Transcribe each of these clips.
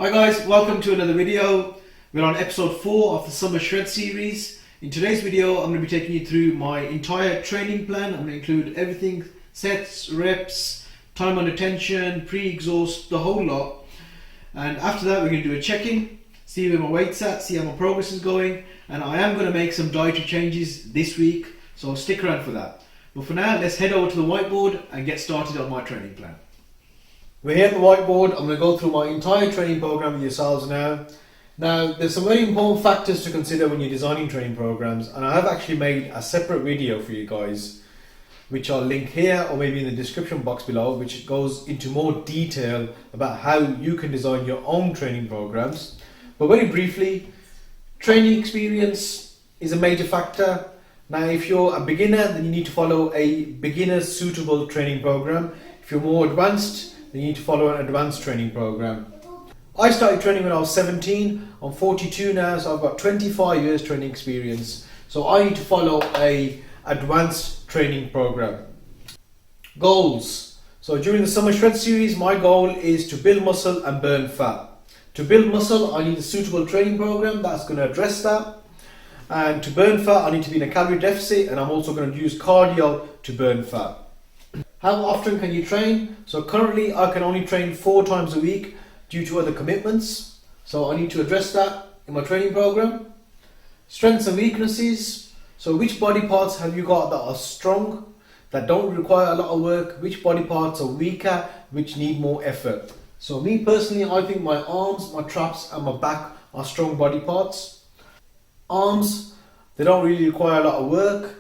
Hi guys, welcome to another video. We're on episode 4 of the Summer Shred series. In today's video I'm going to be taking you through my entire training plan. I'm going to include everything, sets, reps, time under tension, pre-exhaust, the whole lot. And after that we're going to do a check-in, see where my weight's at, see how my progress is going, and I am going to make some dietary changes this week, so stick around for that. But for now, let's head over to the whiteboard and get started on my training plan. We're here at the whiteboard. I'm going to go through my entire training program with yourselves now. Now, there's some very important factors to consider when you're designing training programs, and I have actually made a separate video for you guys, which I'll link here or maybe in the description box below, which goes into more detail about how you can design your own training programs. But very briefly, training experience is a major factor. Now, if you're a beginner, then you need to follow a beginner suitable training program. If you're more advanced, then you need to follow an advanced training program. I started training when I was 17. I'm 42 now, so I've got 25 years training experience. So I need to follow a advanced training program. Goals. So during the Summer Shred series, my goal is to build muscle and burn fat. To build muscle, I need a suitable training program that's going to address that. And to burn fat, I need to be in a calorie deficit, and I'm also going to use cardio to burn fat. How often can you train? So currently I can only train 4 times a week due to other commitments. So I need to address that in my training program. Strengths and weaknesses. So which body parts have you got that are strong, that don't require a lot of work? Which body parts are weaker, which need more effort? So me personally, I think my arms, my traps and my back are strong body parts. Arms, they don't really require a lot of work.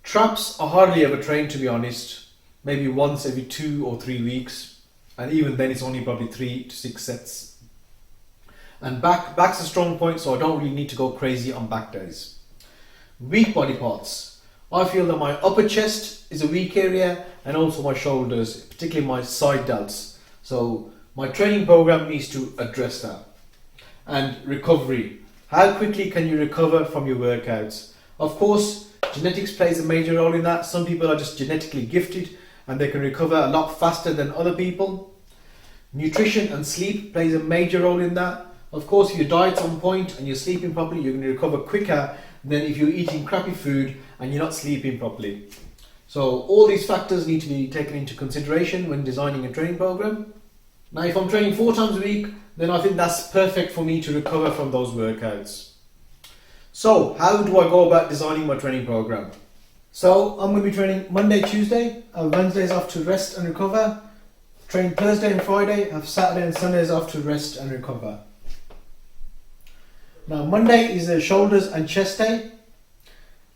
Traps are hardly ever trained, to be honest. Maybe once every 2 or 3 weeks, and even then it's only probably 3 to 6 sets. And back's a strong point, so I don't really need to go crazy on back days. Weak body parts. I feel that my upper chest is a weak area, and also my shoulders, particularly my side delts. So my training program needs to address that. And recovery. How quickly can you recover from your workouts? Of course, genetics plays a major role in that. Some people are just genetically gifted and they can recover a lot faster than other people. Nutrition and sleep plays a major role in that. Of course, if your diet's on point and you're sleeping properly, you're going to recover quicker than if you're eating crappy food and you're not sleeping properly. So all these factors need to be taken into consideration when designing a training program. Now, if I'm training 4 times a week, then I think that's perfect for me to recover from those workouts. So, how do I go about designing my training program? So, I'm going to be training Monday, Tuesday, Wednesdays off to rest and recover. Train Thursday and Friday, have Saturday and Sundays off to rest and recover. Now, Monday is a shoulders and chest day.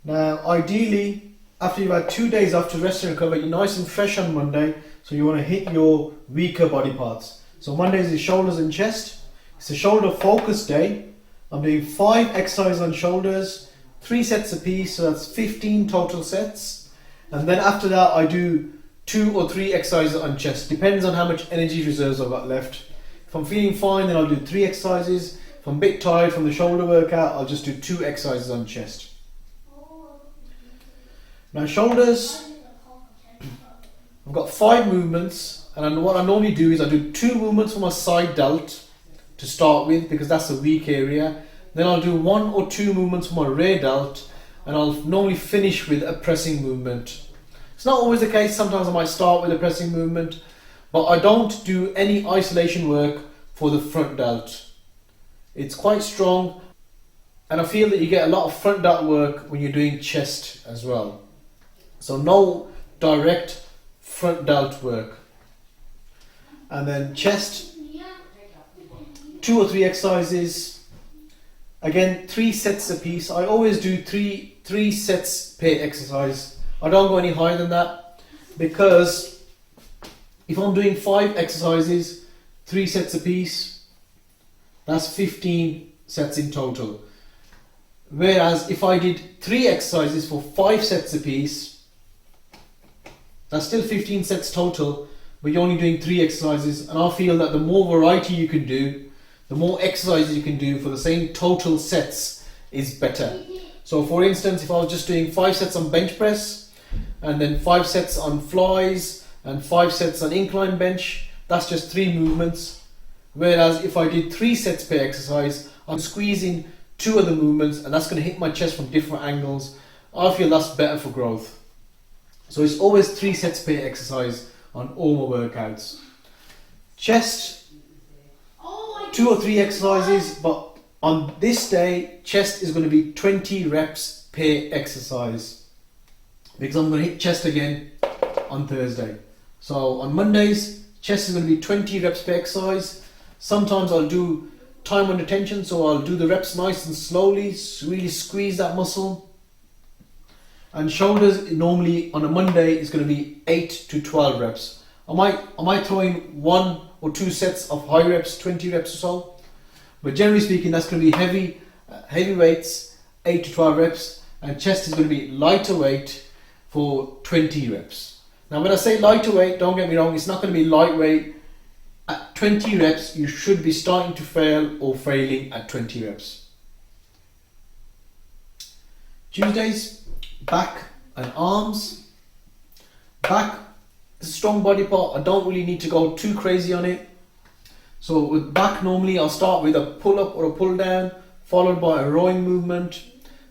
Now, ideally, after you've had 2 days off to rest and recover, you're nice and fresh on Monday, so you want to hit your weaker body parts. So, Monday is shoulders and chest. It's a shoulder focus day. I'm doing 5 exercises on shoulders, 3 sets apiece, so that's 15 total sets. And then after that I do 2 or 3 exercises on chest. Depends on how much energy reserves I've got left. If I'm feeling fine, then I'll do 3 exercises. If I'm a bit tired from the shoulder workout, I'll just do 2 exercises on chest. Now shoulders, I've got 5 movements, and what I normally do is I do 2 movements for my side delt to start with, because that's a weak area. Then I'll do 1 or 2 movements for my rear delt, and I'll normally finish with a pressing movement. It's not always the case. Sometimes I might start with a pressing movement, but I don't do any isolation work for the front delt. It's quite strong, and I feel that you get a lot of front delt work when you're doing chest as well. So no direct front delt work. And then chest, 2 or 3 exercises. Again, 3 sets a piece. I always do three sets per exercise. I don't go any higher than that, because if I'm doing 5 exercises, 3 sets a piece, that's 15 sets in total. Whereas if I did 3 exercises for 5 sets a piece, that's still 15 sets total, but you're only doing 3 exercises. And I feel that the more variety you can do, the more exercises you can do for the same total sets is better. So for instance, if I was just doing 5 sets on bench press, and then 5 sets on flies, and 5 sets on incline bench, that's just 3 movements. Whereas if I did 3 sets per exercise, I'm squeezing 2 other movements and that's going to hit my chest from different angles. I feel that's better for growth. So it's always 3 sets per exercise on all my workouts. Chest, 2 or 3 exercises, but on this day, chest is going to be 20 reps per exercise. Because I'm going to hit chest again on Thursday. So on Mondays, chest is going to be 20 reps per exercise. Sometimes I'll do time under tension, so I'll do the reps nice and slowly, really squeeze that muscle. And shoulders normally on a Monday is going to be 8 to 12 reps. I might throw in 1 or 2 sets of high reps, 20 reps or so. But generally speaking, that's going to be heavy weights, 8 to 12 reps, and chest is going to be lighter weight for 20 reps. Now when I say lighter weight, don't get me wrong, it's not going to be lightweight. At 20 reps, you should be starting to fail or failing at 20 reps. Tuesdays, back and arms. Back is a strong body part. I don't really need to go too crazy on it. So with back, normally I'll start with a pull up or a pull down, followed by a rowing movement.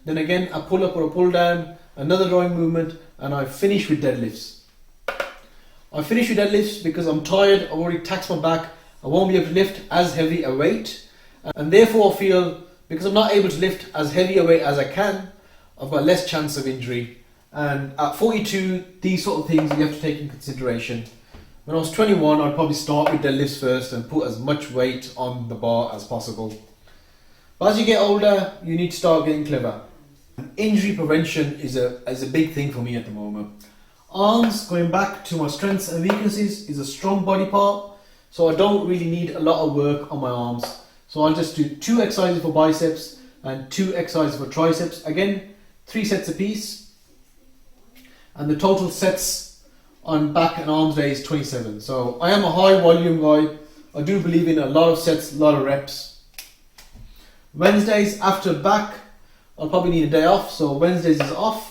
Then again, a pull up or a pull down, another rowing movement, and I finish with deadlifts. I finish with deadlifts because I'm tired, I've already taxed my back, I won't be able to lift as heavy a weight, and therefore I feel, because I'm not able to lift as heavy a weight as I can, I've got less chance of injury. And at 42, these sort of things you have to take in consideration. When I was 21, I'd probably start with deadlifts first and put as much weight on the bar as possible. But as you get older, you need to start getting clever. And injury prevention is a big thing for me at the moment. Arms, going back to my strengths and weaknesses, is a strong body part, so I don't really need a lot of work on my arms. So I'll just do 2 exercises for biceps and 2 exercises for triceps. Again, 3 sets a piece, and the total sets on back and arms day is 27. So I am a high volume guy. I do believe in a lot of sets, a lot of reps. Wednesdays after back, I'll probably need a day off, so Wednesdays is off.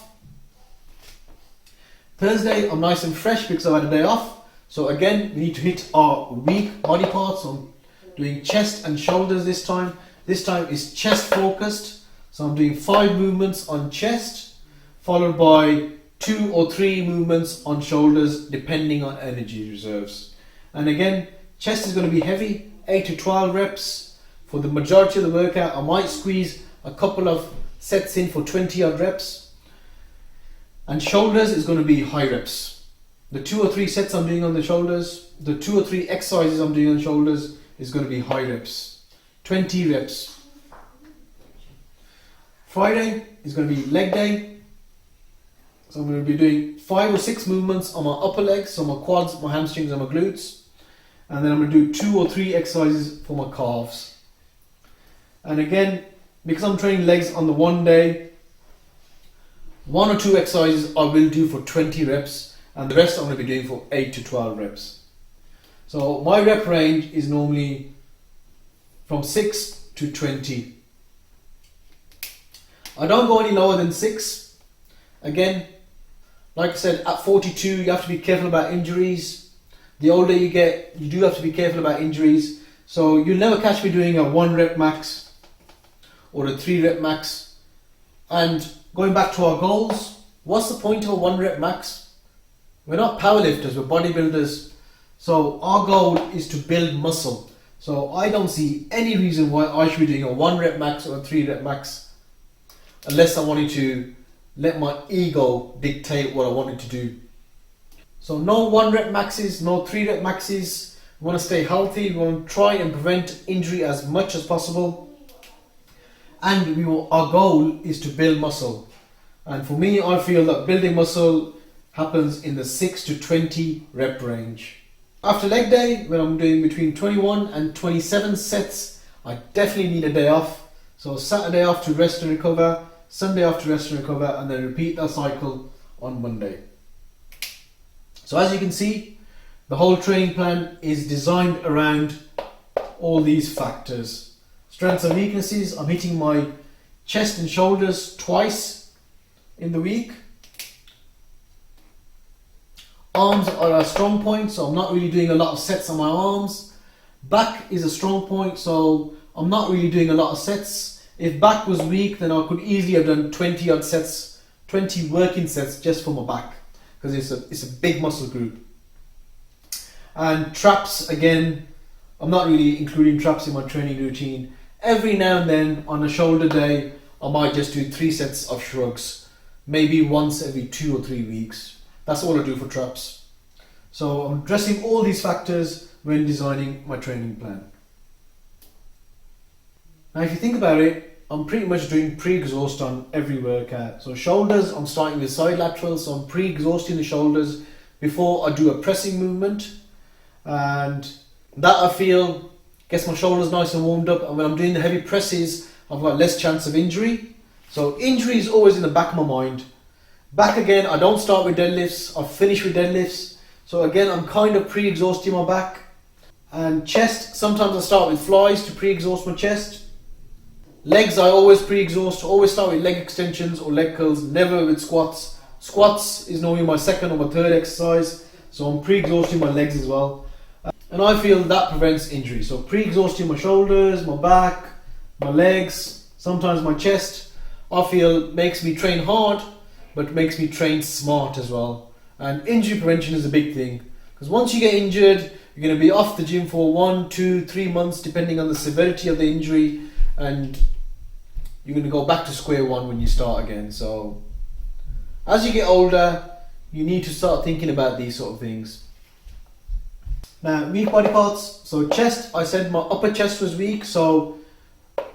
Thursday, I'm nice and fresh because I've had a day off. So again, we need to hit our weak body parts. So I'm doing chest and shoulders this time. This time is chest focused. So I'm doing 5 movements on chest, followed by 2 or 3 movements on shoulders, depending on energy reserves. And again, chest is going to be heavy, 8 to 12 reps. For the majority of the workout, I might squeeze a couple of sets in for 20 odd reps. And shoulders is going to be high reps. The 2 or 3 sets I'm doing on the shoulders, the 2 or 3 exercises I'm doing on shoulders is going to be high reps. 20 reps. Friday is going to be leg day. So I'm going to be doing 5 or 6 movements on my upper legs, so my quads, my hamstrings and my glutes. And then I'm going to do 2 or 3 exercises for my calves. And again, because I'm training legs on the one day, 1 or 2 exercises I will do for 20 reps, and the rest I'm going to be doing for 8 to 12 reps. So my rep range is normally from 6 to 20. I don't go any lower than 6. Again, like I said, at 42 you have to be careful about injuries. The older you get, you do have to be careful about injuries. So you'll never catch me doing a 1 rep max or a 3 rep max. And going back to our goals, what's the point of a 1 rep max? We're not powerlifters, we're bodybuilders. So our goal is to build muscle. So I don't see any reason why I should be doing a 1 rep max or a 3 rep max, unless I wanted to let my ego dictate what I wanted to do. So no 1 rep maxes, no 3 rep maxes. We want to stay healthy, we want to try and prevent injury as much as possible. And our goal is to build muscle. And for me, I feel that building muscle happens in the 6 to 20 rep range. After leg day, when I'm doing between 21 and 27 sets, I definitely need a day off. So Saturday off to rest and recover, Sunday off to rest and recover, and then repeat that cycle on Monday. So as you can see, the whole training plan is designed around all these factors. Strengths and weaknesses, I'm hitting my chest and shoulders twice in the week. Arms are a strong point, so I'm not really doing a lot of sets on my arms. Back is a strong point, so I'm not really doing a lot of sets. If back was weak, then I could easily have done 20 odd sets, 20 working sets just for my back, because it's a big muscle group. And traps, again, I'm not really including traps in my training routine. Every now and then on a shoulder day, I might just do 3 sets of shrugs, maybe once every 2 or 3 weeks. That's all I do for traps. So I'm addressing all these factors when designing my training plan. Now if you think about it, I'm pretty much doing pre-exhaust on every workout. So shoulders, I'm starting with side laterals, so I'm pre-exhausting the shoulders before I do a pressing movement. And that I feel gets my shoulders nice and warmed up, and when I'm doing the heavy presses, I've got less chance of injury. So injury is always in the back of my mind. Back again, I don't start with deadlifts, I finish with deadlifts. So again, I'm kind of pre-exhausting my back. And chest, sometimes I start with flies to pre-exhaust my chest. Legs, I always pre-exhaust, always start with leg extensions or leg curls, never with squats. Squats is normally my second or my third exercise, so I'm pre-exhausting my legs as well. And I feel that prevents injury. So pre-exhausting my shoulders, my back, my legs, sometimes my chest, I feel makes me train hard, but makes me train smart as well. And injury prevention is a big thing, because once you get injured, you're going to be off the gym for 1, 2, 3 months depending on the severity of the injury, and you're going to go back to square one when you start again. So as you get older, you need to start thinking about these sort of things. Now, weak body parts. So chest, I said my upper chest was weak, so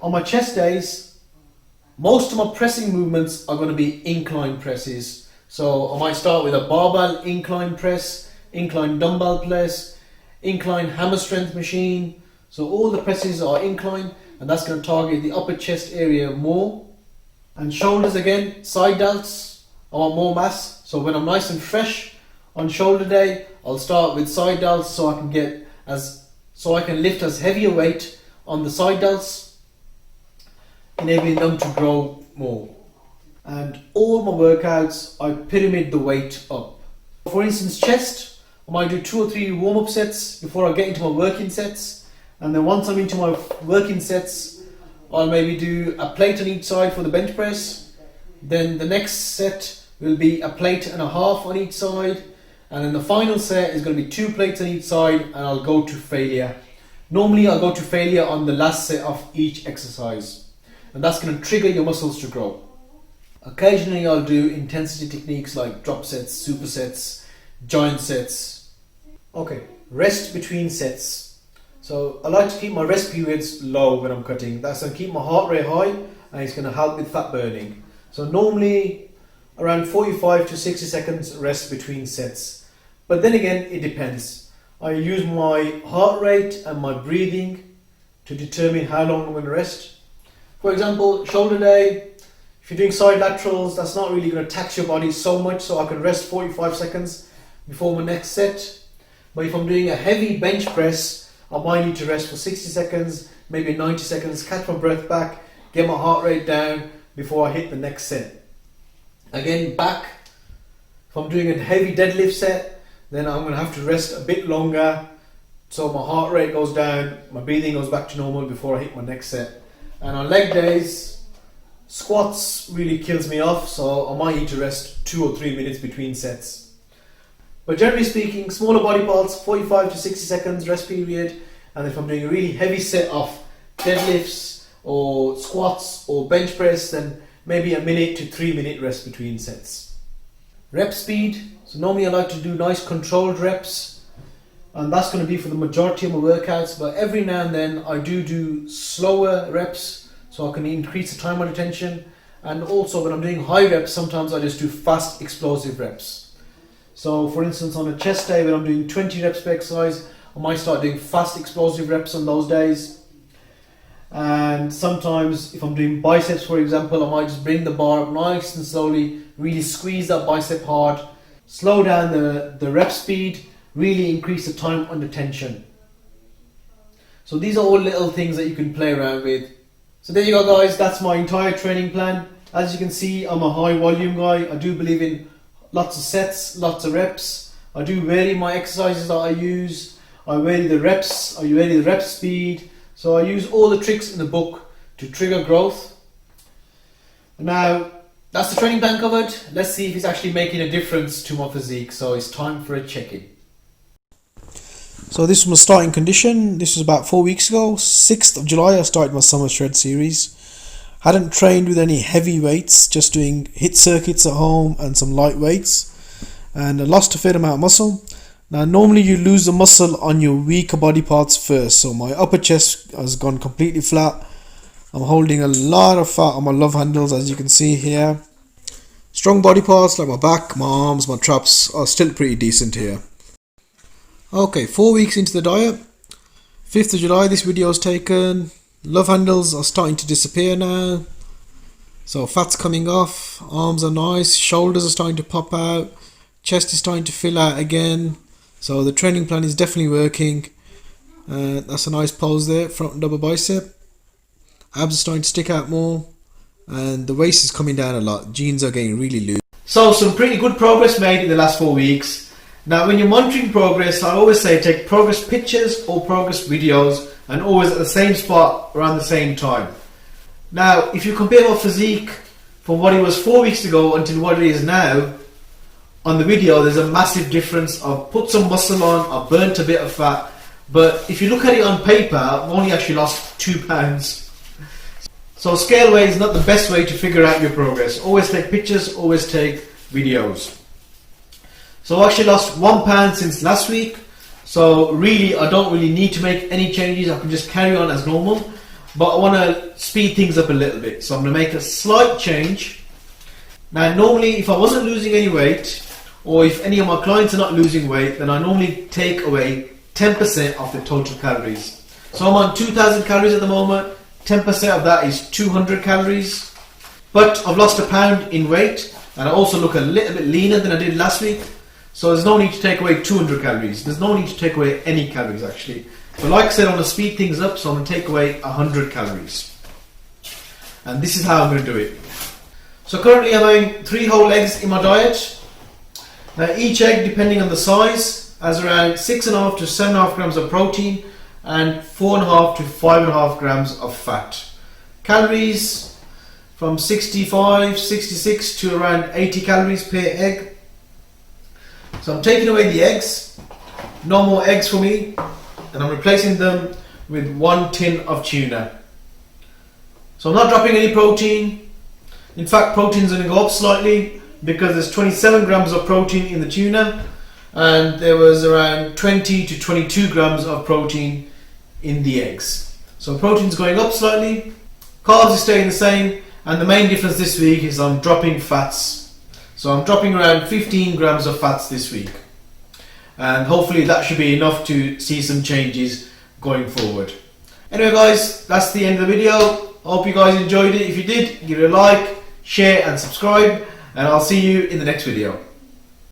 on my chest days, most of my pressing movements are going to be incline presses. So I might start with a barbell incline press, incline dumbbell press, incline hammer strength machine. So all the presses are incline, and that's going to target the upper chest area more. And shoulders again, side delts, I want more mass. So when I'm nice and fresh on shoulder day, I'll start with side delts so I can lift as heavy a weight on the side delts, enabling them to grow more. And all my workouts, I pyramid the weight up. For instance, chest, I might do 2 or 3 warm-up sets before I get into my working sets. And then once I'm into my working sets, I'll maybe do a plate on each side for the bench press. Then the next set will be a plate and a half on each side. And then the final set is going to be 2 plates on each side, and I'll go to failure. Normally I'll go to failure on the last set of each exercise. And that's going to trigger your muscles to grow. Occasionally I'll do intensity techniques like drop sets, supersets, giant sets. Okay, rest between sets. So I like to keep my rest periods low when I'm cutting. That's going to keep my heart rate high, and it's going to help with fat burning. So normally around 45 to 60 seconds rest between sets. But then again, it depends. I use my heart rate and my breathing to determine how long I'm going to rest. For example, shoulder day, if you're doing side laterals, that's not really going to tax your body so much, so I can rest 45 seconds before my next set. But if I'm doing a heavy bench press, I might need to rest for 60 seconds, maybe 90 seconds, catch my breath back, get my heart rate down before I hit the next set. Again, back, if I'm doing a heavy deadlift set, then I'm going to have to rest a bit longer so my heart rate goes down, my breathing goes back to normal before I hit my next set. And on leg days, squats really kills me off, so I might need to rest 2 or 3 minutes between sets. But generally speaking, smaller body parts, 45 to 60 seconds rest period. And if I'm doing a really heavy set of deadlifts or squats or bench press, then maybe a minute to 3 minute rest between sets. Rep speed. So normally I like to do nice controlled reps, and that's going to be for the majority of my workouts, but every now and then I do slower reps so I can increase the time under tension. And also when I'm doing high reps, sometimes I just do fast explosive reps. So for instance, on a chest day when I'm doing 20 reps per exercise, I might start doing fast explosive reps on those days. And sometimes if I'm doing biceps, for example, I might just bring the bar up nice and slowly, really squeeze that bicep hard, slow down the rep speed, really increase the time under tension. So these are all little things that you can play around with. So there you go guys, that's my entire training plan. As you can see, I'm a high volume guy. I do believe in lots of sets, lots of reps. I do vary my exercises that I use. I vary the reps, I vary the rep speed. So I use all the tricks in the book to trigger growth. Now, that's the training plan covered. Let's see if it's actually making a difference to my physique. So it's time for a check-in. So this was my starting condition. This was about 4 weeks ago. 6th of July I started my summer shred series. Hadn't trained with any heavy weights, just doing hit circuits at home and some light weights. And I lost a fair amount of muscle. Now normally you lose the muscle on your weaker body parts first. So my upper chest has gone completely flat. I'm holding a lot of fat on my love handles, as you can see here. Strong body parts like my back, my arms, my traps are still pretty decent here. Okay, 4 weeks into the diet. 5th of July this video is taken. Love handles are starting to disappear now. So fat's coming off, arms are nice, shoulders are starting to pop out, chest is starting to fill out again. So the training plan is definitely working. That's a nice pose there, front and double bicep. Abs are starting to stick out more. And the waist is coming down a lot. Jeans are getting really loose. So some pretty good progress made in the last 4 weeks. Now when you're monitoring progress, I always say take progress pictures or progress videos and always at the same spot around the same time. Now if you compare my physique from what it was 4 weeks ago until what it is now, on the video there's a massive difference. I've put some muscle on, I've burnt a bit of fat, but if you look at it on paper, I've only actually lost 2 pounds. So scale weight is not the best way to figure out your progress. Always take pictures, always take videos. So I actually lost 1 pound since last week. So really, I don't really need to make any changes. I can just carry on as normal. But I want to speed things up a little bit. So I'm going to make a slight change. Now normally, if I wasn't losing any weight, or if any of my clients are not losing weight, then I normally take away 10% of the total calories. So I'm on 2,000 calories at the moment. 10% of that is 200 calories. But I've lost a pound in weight. And I also look a little bit leaner than I did last week. So there's no need to take away 200 calories. There's no need to take away any calories actually. But like I said, I want to speed things up, so I'm going to take away 100 calories. And this is how I'm going to do it. So currently I'm having 3 whole eggs in my diet. Now each egg, depending on the size, has around 6.5 to 7.5 grams of protein and 4.5 to 5.5 grams of fat. Calories from 65, 66 to around 80 calories per egg. So I'm taking away the eggs, no more eggs for me, and I'm replacing them with 1 tin of tuna. So I'm not dropping any protein. In fact, protein's going to go up slightly because there's 27 grams of protein in the tuna and there was around 20 to 22 grams of protein in the eggs. So protein's going up slightly, carbs are staying the same, and the main difference this week is I'm dropping fats. So I'm dropping around 15 grams of fats this week. And hopefully that should be enough to see some changes going forward. Anyway guys, that's the end of the video. I hope you guys enjoyed it. If you did, give it a like, share and subscribe. And I'll see you in the next video.